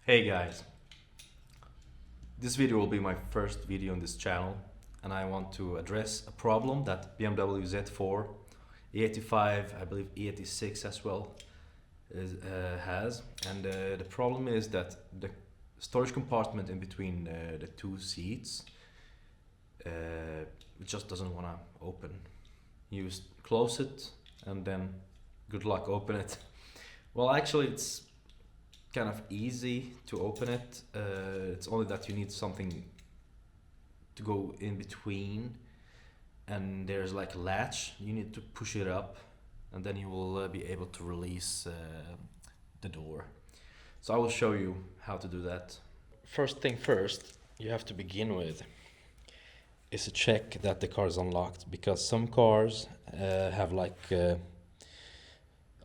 Hey guys, this video will be my first video on this channel and I want to address a problem that BMW Z4 E85, I believe E86 as well has, and the problem is that the storage compartment in between the two seats it just doesn't want to open. You close it and then good luck open it. Well, actually it's kind of easy to open it. It's only that you need something to go in between, and there's like a latch. You need to push it up and then you will be able to release the door. So I will show you how to do that. First thing first, you have to begin with is to check that the car is unlocked, because some cars have like a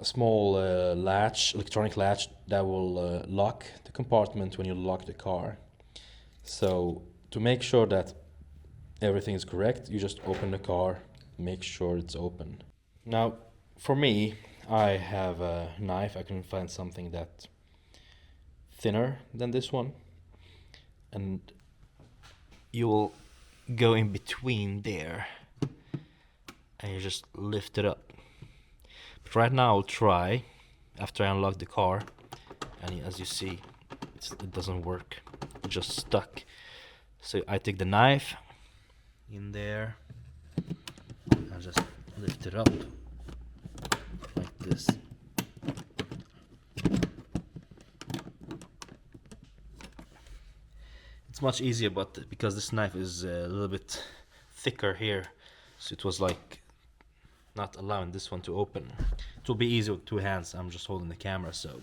small latch, electronic latch, that will lock the compartment when you lock the car. So to make sure that everything is correct, you just open the car, make sure it's open. Now for me, I have a knife. I can find something that's thinner than this one, and you will go in between there and you just lift it up. But right now I'll try after I unlock the car, and as you see it doesn't work, it's just stuck. So I take the knife in there and just lift it up like this. It's much easier, but because this knife is a little bit thicker here, so it was like not allowing this one to open. It will be easy with two hands. I'm just holding the camera, so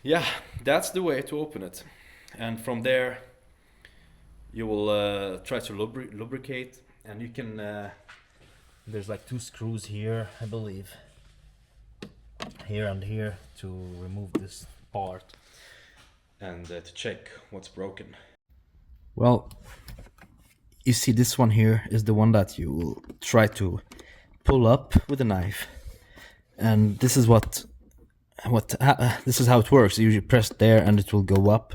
yeah, that's the way to open it. And from there you will try to lubricate, and you can there's like two screws here, I believe, here and here, to remove this part and to check what's broken. Well, you see this one here is the one that you will try to pull up with a knife, and this is this is how it works. You usually press there and it will go up,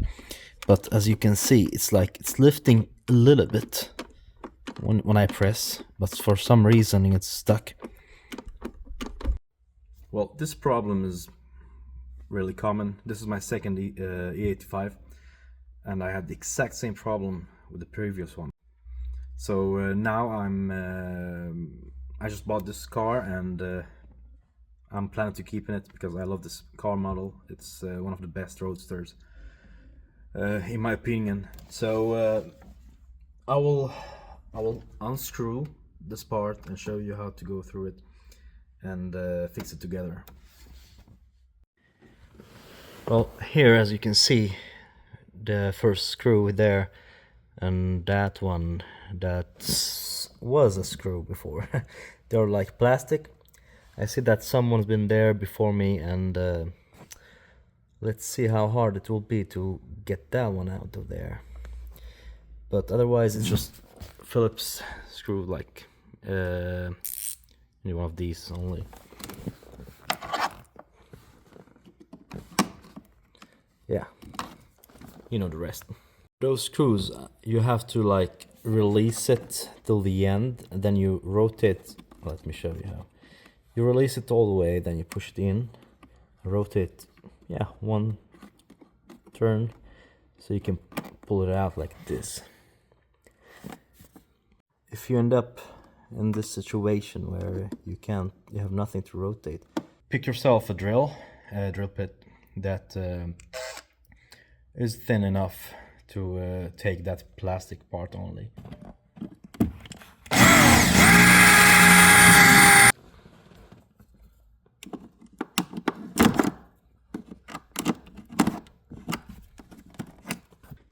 but as you can see it's like it's lifting a little bit when I press, but for some reason it's stuck. Well, this problem is really common. This is my second E85 and I had the exact same problem with the previous one. So now I just bought this car, and I'm planning to keep it because I love this car model. It's one of the best roadsters in my opinion. So I will unscrew this part and show you how to go through it and fix it together. Well, here as you can see, the first screw there, and that one that was a screw before. They're like plastic. I see that someone's been there before me, and let's see how hard it will be to get that one out of there. But otherwise it's just Phillips screw, like one of these only. Yeah, you know the rest. Those screws, you have to like release it till the end, and then you rotate. Let me show you how. You release it all the way, then you push it in, rotate, yeah, one turn, so you can pull it out like this. If you end up in this situation where you have nothing to rotate, pick yourself a drill bit that is thin enough to take that plastic part only.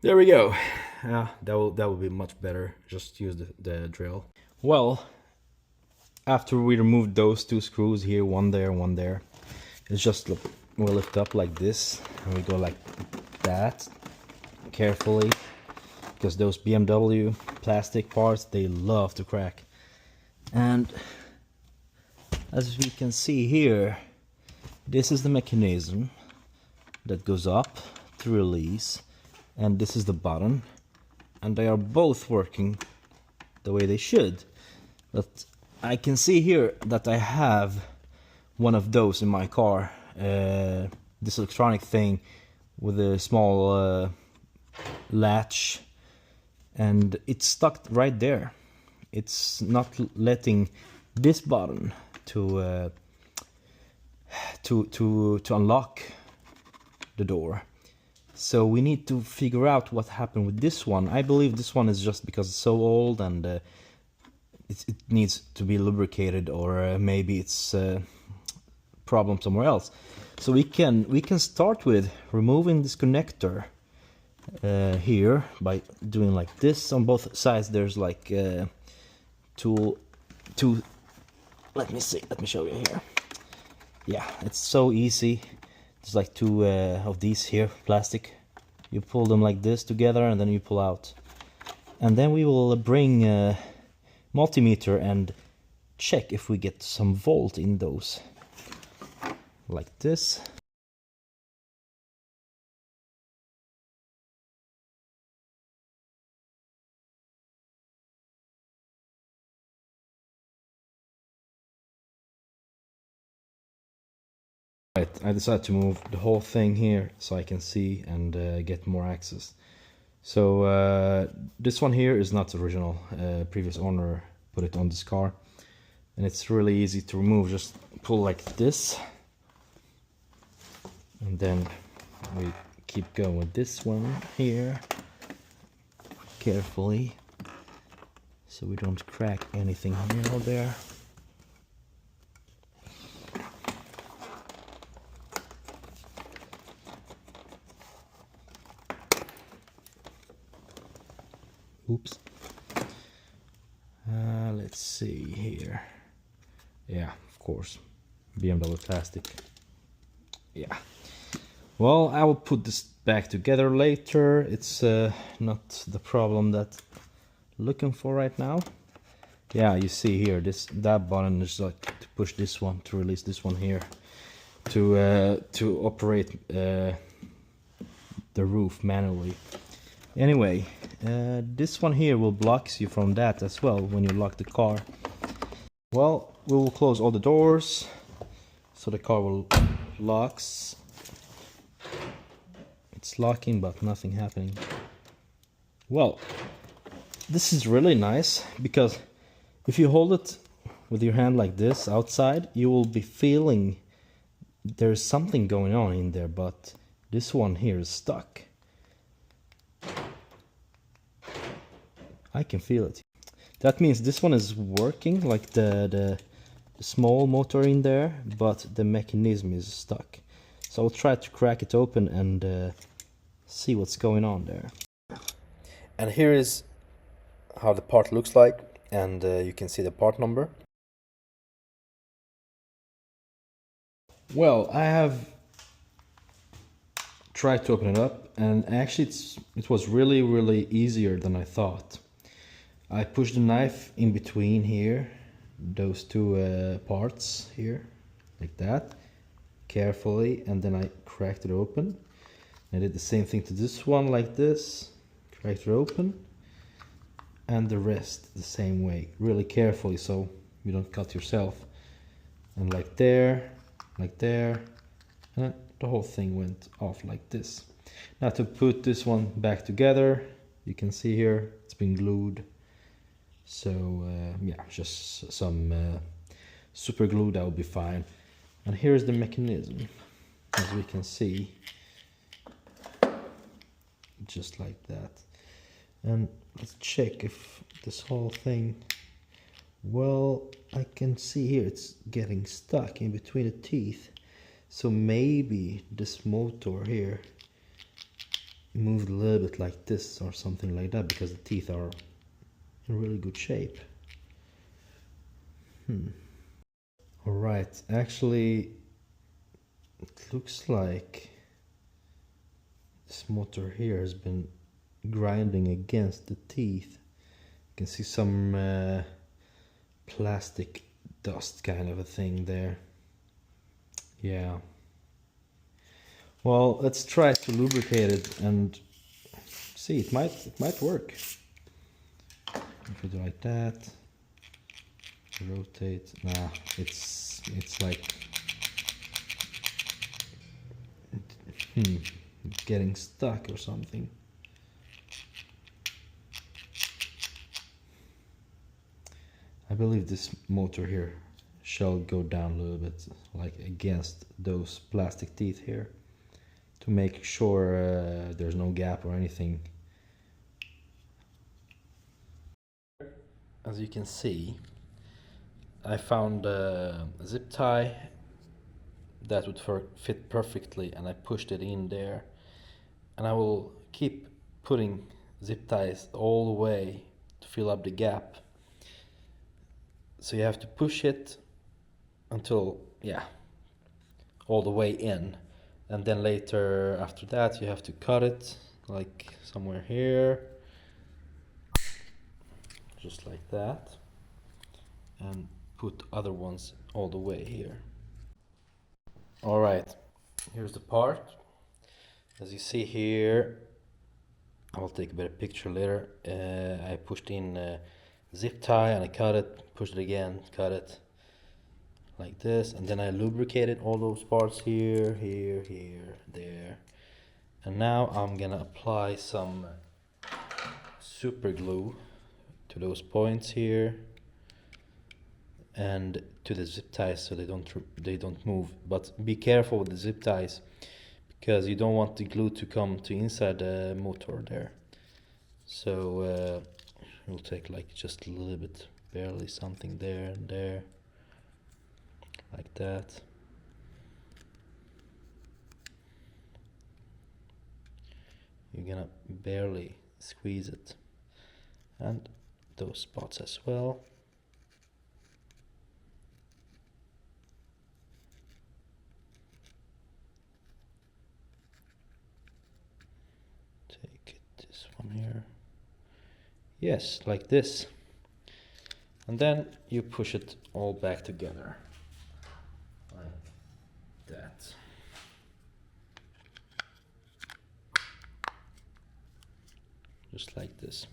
There we go. That will be much better. Just use the drill. Well, after we removed those two screws here, one there, it's just we'll lift up like this, and we go like that carefully, because those BMW plastic parts, they love to crack. And as we can see here, this is the mechanism that goes up to release, and this is the button, and they are both working the way they should. But I can see here that I have one of those in my car, this electronic thing with a small latch, and it's stuck right there. It's not letting this button to unlock the door. So we need to figure out what happened with this one. I believe this one is just because it's so old and it needs to be lubricated, or maybe it's problem somewhere else. So we can start with removing this connector here by doing like this. On both sides there's like two. Let me show you here. Yeah, it's so easy. There's like two of these here, plastic. You pull them like this together and then you pull out. And then we will bring a multimeter and check if we get some volt in those. Like this. Right, I decided to move the whole thing here so I can see and get more access. So this one here is not original. Previous owner put it on this car, and it's really easy to remove. Just pull like this, and then we keep going with this one here carefully, so we don't crack anything here or there. Oops. Let's see here. Yeah, of course. BMW plastic. Yeah. Well, I will put this back together later. It's not the problem that I'm looking for right now. Yeah, you see here, that button is like to push this one, to release this one here, to operate the roof manually. Anyway, this one here will block you from that as well when you lock the car. Well, we will close all the doors so the car will locks. It's locking but nothing happening. Well, this is really nice because if you hold it with your hand like this outside, you will be feeling there's something going on in there, but this one here is stuck. I can feel it. That means this one is working, like the small motor in there, but the mechanism is stuck. So I'll try to crack it open and see what's going on there. And here is how the part looks like, and you can see the part number. Well, I have tried to open it up, and actually it was really easier than I thought. I pushed the knife in between here, those two parts here, like that, carefully, and then I cracked it open. I did the same thing to this one, like this, cracked it open, and the rest the same way, really carefully so you don't cut yourself. And like there, and the whole thing went off like this. Now to put this one back together, you can see here it's been glued. So yeah, just some super glue, that will be fine. And here's the mechanism, as we can see, just like that. And let's check if this whole thing, well, I can see here it's getting stuck in between the teeth. So maybe this motor here moved a little bit like this or something like that, because the teeth are in really good shape. Alright, actually it looks like this motor here has been grinding against the teeth. You can see some plastic dust kind of a thing there. Yeah. Well, let's try to lubricate it and see. It might work. If you do like that, rotate. Nah, it's like getting stuck or something. I believe this motor here shall go down a little bit, like against those plastic teeth here, to make sure there's no gap or anything. As you can see, I found a zip tie that would fit perfectly, and I pushed it in there, and I will keep putting zip ties all the way to fill up the gap. So you have to push it until, yeah, all the way in, and then later after that you have to cut it like somewhere here, just like that, and put other ones all the way here. All right, here's the part. As you see here, I will take a better picture later. I pushed in a zip tie and I cut it, pushed it again, cut it like this, and then I lubricated all those parts here, here, here, there. And now I'm gonna apply some super glue to those points here and to the zip ties so they don't move. But be careful with the zip ties, because you don't want the glue to come to inside the motor there. So we'll take like just a little bit, barely something there and there, like that. You're gonna barely squeeze it, and those spots as well. Take this one here. Yes, like this. And then you push it all back together, like that. Just like this.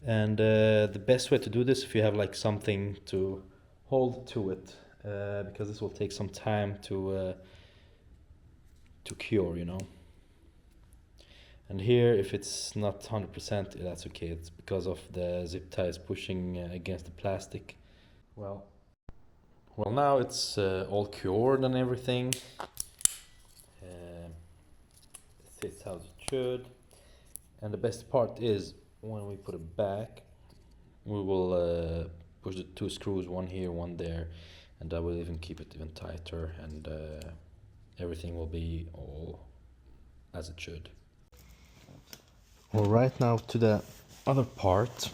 And the best way to do this, if you have like something to hold to it, because this will take some time to cure, you know. And here, if it's not 100%, that's okay. It's because of the zip ties pushing against the plastic. Well, now it's all cured and everything. It fits how it should. And the best part is when we put it back, we will push the two screws, one here, one there, and I will even keep it even tighter, and everything will be all as it should. All right, now to the other part.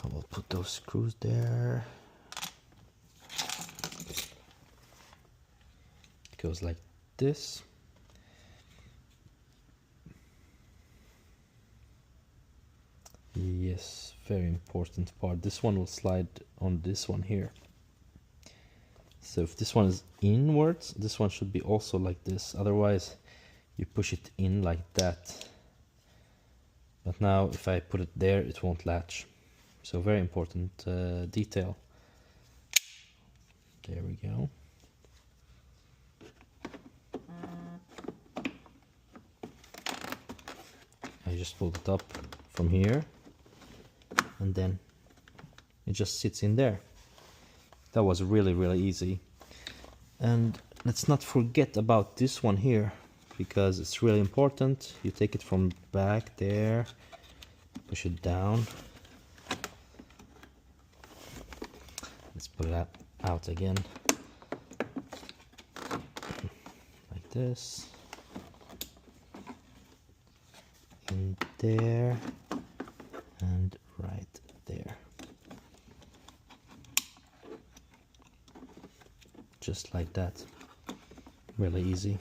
I will put those screws there. It goes like this. Yes, very important part. This one will slide on this one here. So if this one is inwards, this one should be also like this. Otherwise, you push it in like that. But now if I put it there, it won't latch. So very important detail. There we go. I just pulled it up from here, and then it just sits in there. That was really easy. And let's not forget about this one here, because it's really important. You take it from back there, push it down. Let's put it out again, like this, in there, and right there. Just like that. Really easy.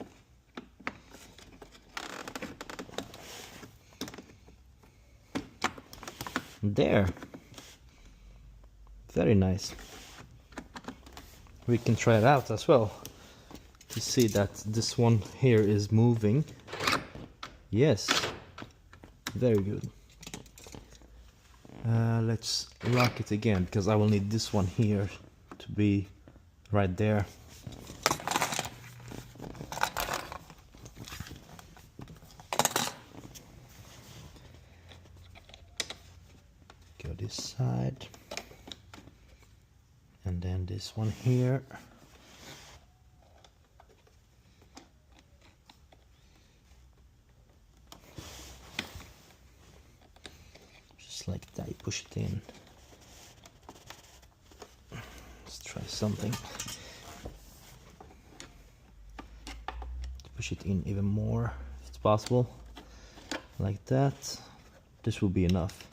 There. Very nice. We can try it out as well. to see that this one here is moving. Yes, very good. Let's lock it again, because I will need this one here to be right there. Go this side, and then this one here. Like that, you push it in. Let's try something. Push it in even more if it's possible, like that. This will be enough.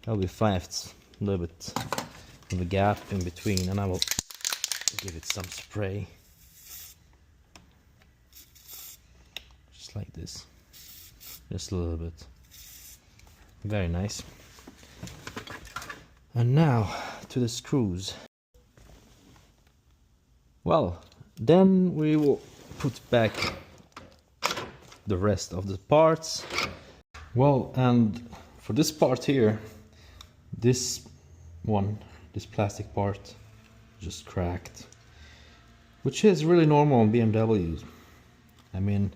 That'll be fine if it's a little bit of a gap in between, and I will give it some spray, just like this, just a little bit. Very nice. And now to the screws. Well, then we will put back the rest of the parts. Well, and for this part here, this plastic part just cracked, which is really normal on BMWs. I mean,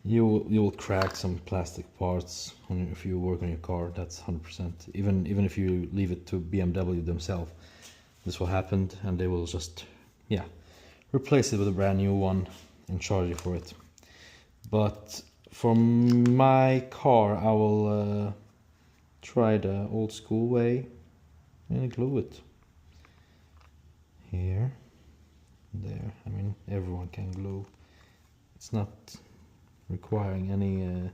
you will crack some plastic parts if you work on your car. That's 100%. Even if you leave it to BMW themselves, this will happen, and they will just replace it with a brand new one and charge you for it. But for my car, I will try the old school way and glue it here, there. I mean, everyone can glue. It's not requiring any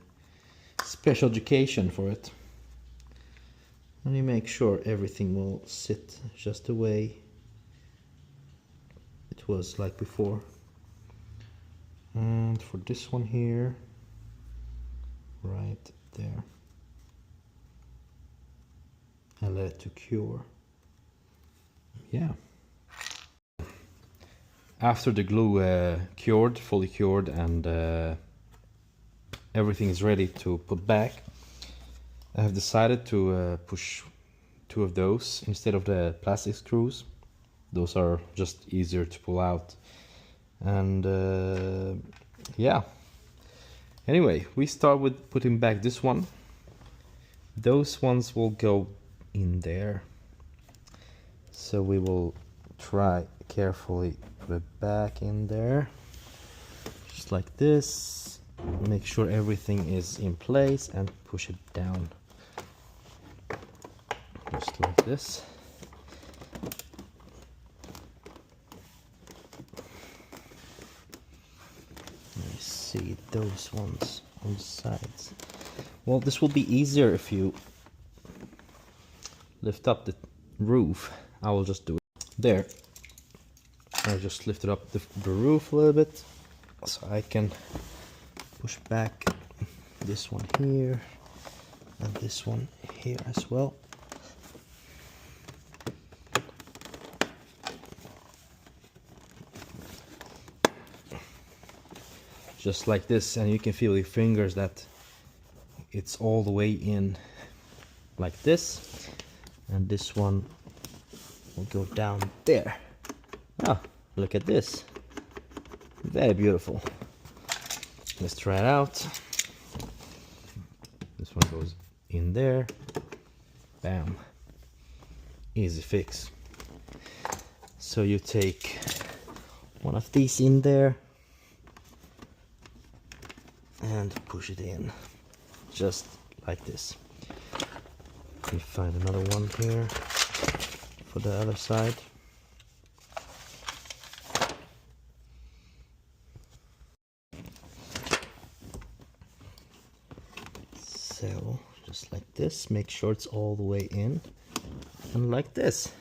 special education for it. And you make sure everything will sit just the way it was like before. And for this one here, right there, and let it to cure. Yeah. After the glue fully cured, and everything is ready to put back, I have decided to push 2 of those instead of the plastic screws. Those are just easier to pull out. And yeah. Anyway, we start with putting back this one. Those ones will go in there. So we will try carefully put it back in there. Just like this. Make sure everything is in place and push it down. Just like this. I see those ones on the sides. Well, this will be easier if you lift up the roof. I will just do it there. I just lifted up the roof a little bit, so I can push back this one here and this one here as well. Just like this, and you can feel your fingers that it's all the way in like this, and this one will go down there. Ah, look at this. Very beautiful. Let's try it out. This one goes in there. Bam. Easy fix. So you take one of these in there and push it in, just like this. We find another one here for the other side. So just like this, make sure it's all the way in, and like this.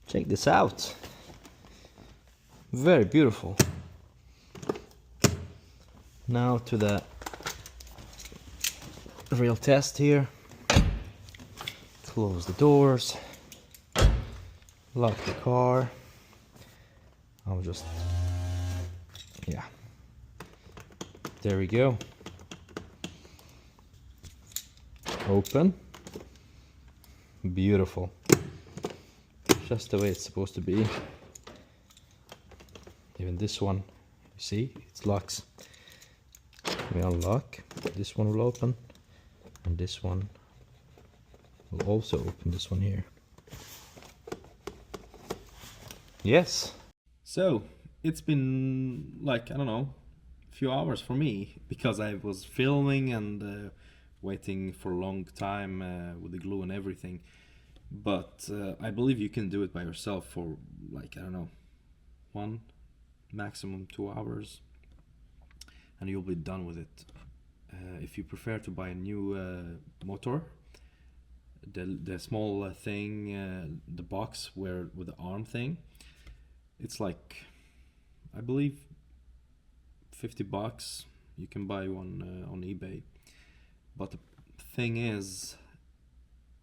Check this out. Very beautiful. Now to the real test here. Close the doors, lock the car. I'll just There we go. Open. Beautiful. Just the way it's supposed to be. Even this one, you see, it locks. We unlock. This one will open, and this one will also open. This one here. Yes. So it's been like, I don't know, a few hours for me, because I was filming and waiting for a long time with the glue and everything. But I believe you can do it by yourself for like, I don't know, 1, maximum 2 hours, and you'll be done with it. If you prefer to buy a new motor, the small thing, the box with the arm thing, it's like, I believe, $50. You can buy one on eBay. But the thing is,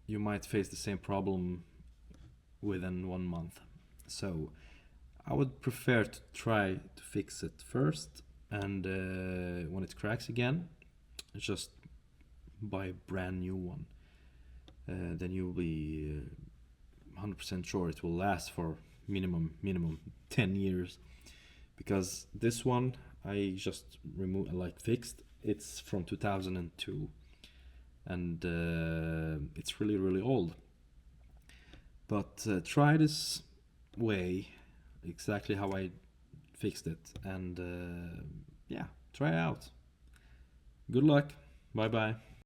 you might face the same problem within 1 month. So I would prefer to try to fix it first, and when it cracks again, just buy a brand new one. Then you'll be 100% sure it will last for minimum 10 years. Because this one I just fixed, it's from 2002, and it's really old. But try this way, exactly how I fixed it, and yeah, try it out. Good luck. Bye bye.